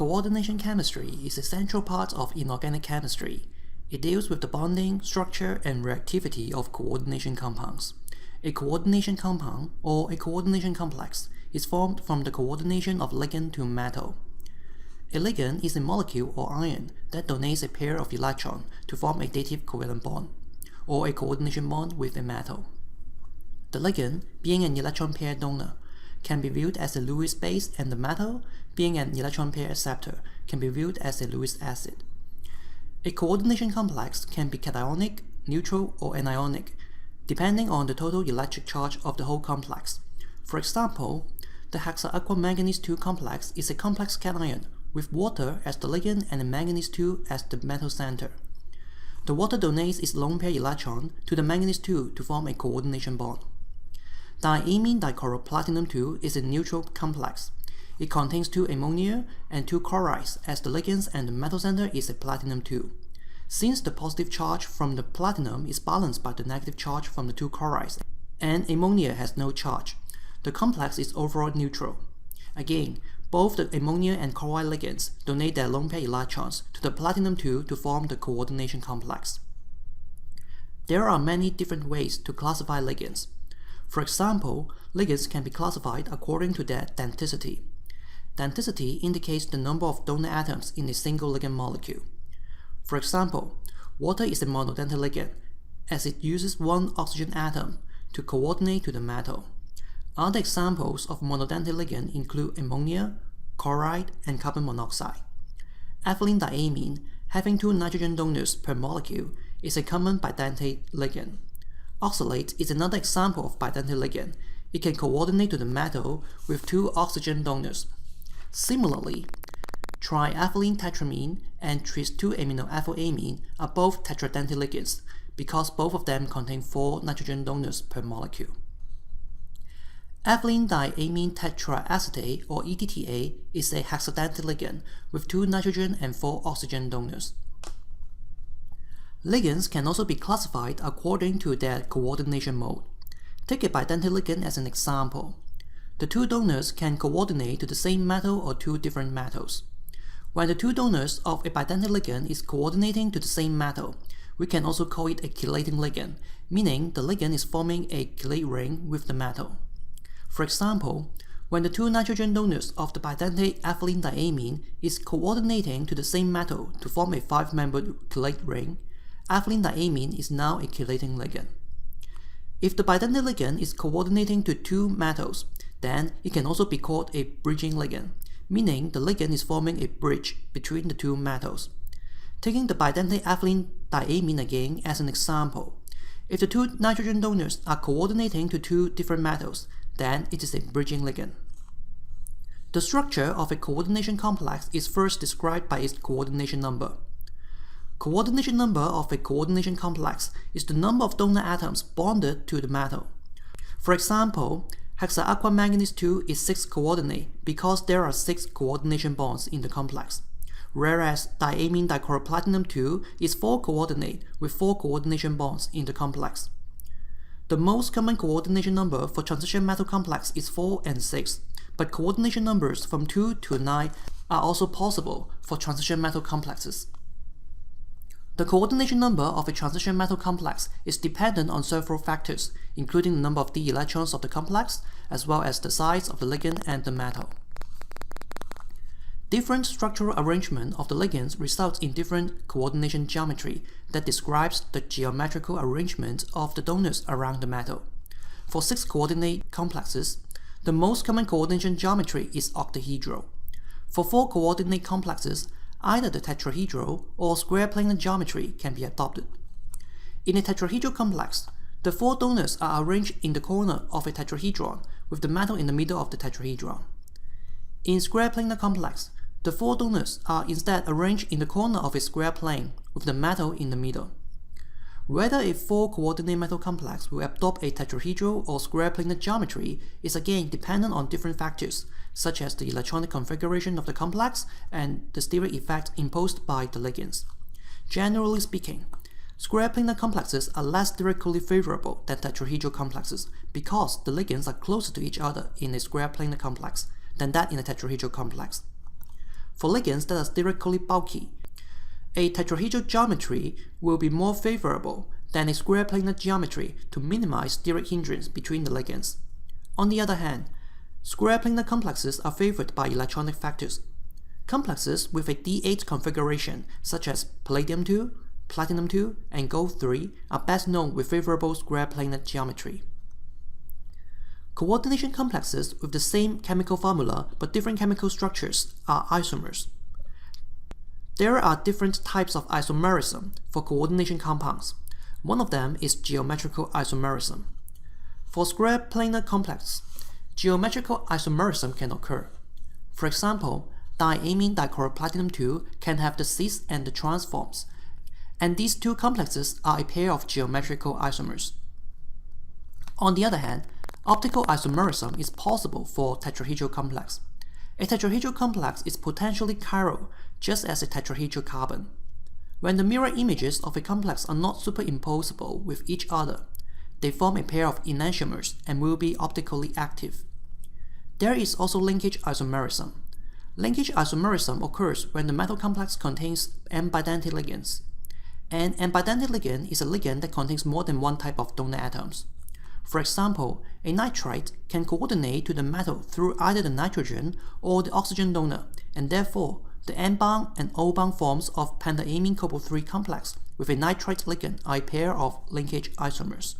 Coordination chemistry is a central part of inorganic chemistry. It deals with the bonding, structure, and reactivity of coordination compounds. A coordination compound, or a coordination complex, is formed from the coordination of ligand to metal. A ligand is a molecule or ion that donates a pair of electrons to form a dative covalent bond, or a coordination bond with a metal. The ligand, being an electron pair donor, can be viewed as a Lewis base, and the metal, being an electron pair acceptor, can be viewed as a Lewis acid. A coordination complex can be cationic, neutral, or anionic, depending on the total electric charge of the whole complex. For example, the hexaquamanganese 2 complex is a complex cation with water as the ligand and the manganese 2 as the metal center. The water donates its lone pair electron to the manganese 2 to form a coordination bond. Diamine dichloropplatinum 2 is a neutral complex. It contains 2 ammonia and 2 chlorides as the ligands, and the metal center is a platinum 2. Since the positive charge from the platinum is balanced by the negative charge from the 2 chlorides, and ammonia has no charge, the complex is overall neutral. Again, both the ammonia and chloride ligands donate their lone pair electrons to the platinum 2 to form the coordination complex. There are many different ways to classify ligands. For example, ligands can be classified according to their denticity. Denticity indicates the number of donor atoms in a single ligand molecule. For example, water is a monodentate ligand, as it uses one oxygen atom to coordinate to the metal. Other examples of monodentate ligand include ammonia, chloride, and carbon monoxide. Ethylene diamine, having 2 nitrogen donors per molecule, is a common bidentate ligand. Oxalate is another example of bidentate ligand. It can coordinate to the metal with 2 oxygen donors. Similarly, triethylene tetramine and tris-2-aminoethylamine are both tetradentate ligands because both of them contain 4 nitrogen donors per molecule. Ethylene diamine tetraacetate, or EDTA, is a hexadentate ligand with 2 nitrogen and 4 oxygen donors. Ligands can also be classified according to their coordination mode. Take a bidentate ligand as an example. The 2 donors can coordinate to the same metal or 2 different metals. When the 2 donors of a bidentate ligand is coordinating to the same metal, we can also call it a chelating ligand, meaning the ligand is forming a chelate ring with the metal. For example, when the 2 nitrogen donors of the bidentate ethylene diamine is coordinating to the same metal to form a 5-membered chelate ring, ethylene diamine is now a chelating ligand. If the bidentate ligand is coordinating to 2 metals, then it can also be called a bridging ligand, meaning the ligand is forming a bridge between the 2 metals. Taking the bidentate ethylene diamine again as an example, if the 2 nitrogen donors are coordinating to 2 different metals, then it is a bridging ligand. The structure of a coordination complex is first described by its coordination number. Coordination number of a coordination complex is the number of donor atoms bonded to the metal. For example, hexaquamanganese 2 is 6 coordinate because there are 6 coordination bonds in the complex, whereas diamine dichloropplatinum 2 is 4 coordinate with 4 coordination bonds in the complex. The most common coordination number for transition metal complex is 4 and 6, but coordination numbers from 2 to 9 are also possible for transition metal complexes. The coordination number of a transition metal complex is dependent on several factors, including the number of d electrons of the complex, as well as the size of the ligand and the metal. Different structural arrangement of the ligands results in different coordination geometry that describes the geometrical arrangement of the donors around the metal. For 6 coordinate complexes, the most common coordination geometry is octahedral. For 4 coordinate complexes, either the tetrahedral or square planar geometry can be adopted. In a tetrahedral complex, the 4 donors are arranged in the corner of a tetrahedron with the metal in the middle of the tetrahedron. In square planar complex, the 4 donors are instead arranged in the corner of a square plane with the metal in the middle. Whether a 4 coordinate metal complex will adopt a tetrahedral or square planar geometry is again dependent on different factors, such as the electronic configuration of the complex and the steric effect imposed by the ligands. Generally speaking, square planar complexes are less sterically favorable than tetrahedral complexes because the ligands are closer to each other in a square planar complex than that in a tetrahedral complex. For ligands that are sterically bulky, a tetrahedral geometry will be more favorable than a square planar geometry to minimize steric hindrance between the ligands. On the other hand, square planar complexes are favored by electronic factors. Complexes with a D8 configuration, such as palladium-2, platinum-2, and gold-3, are best known with favorable square planar geometry. Coordination complexes with the same chemical formula but different chemical structures are isomers. There are different types of isomerism for coordination compounds. One of them is geometrical isomerism. For square planar complex, geometrical isomerism can occur. For example, diamine dichloropplatinum-2 can have the cis and the trans forms, and these two complexes are a pair of geometrical isomers. On the other hand, optical isomerism is possible for tetrahedral complex. A tetrahedral complex is potentially chiral, just as a tetrahedral carbon. When the mirror images of a complex are not superimposable with each other, they form a pair of enantiomers and will be optically active. There is also linkage isomerism. Linkage isomerism occurs when the metal complex contains n-bidentate ligands. An n-bidentate ligand is a ligand that contains more than one type of donor atoms. For example, a nitrite can coordinate to the metal through either the nitrogen or the oxygen donor, and therefore, the N-bound and O-bound forms of pentaamine cobalt-3 complex with a nitrite ligand are a pair of linkage isomers.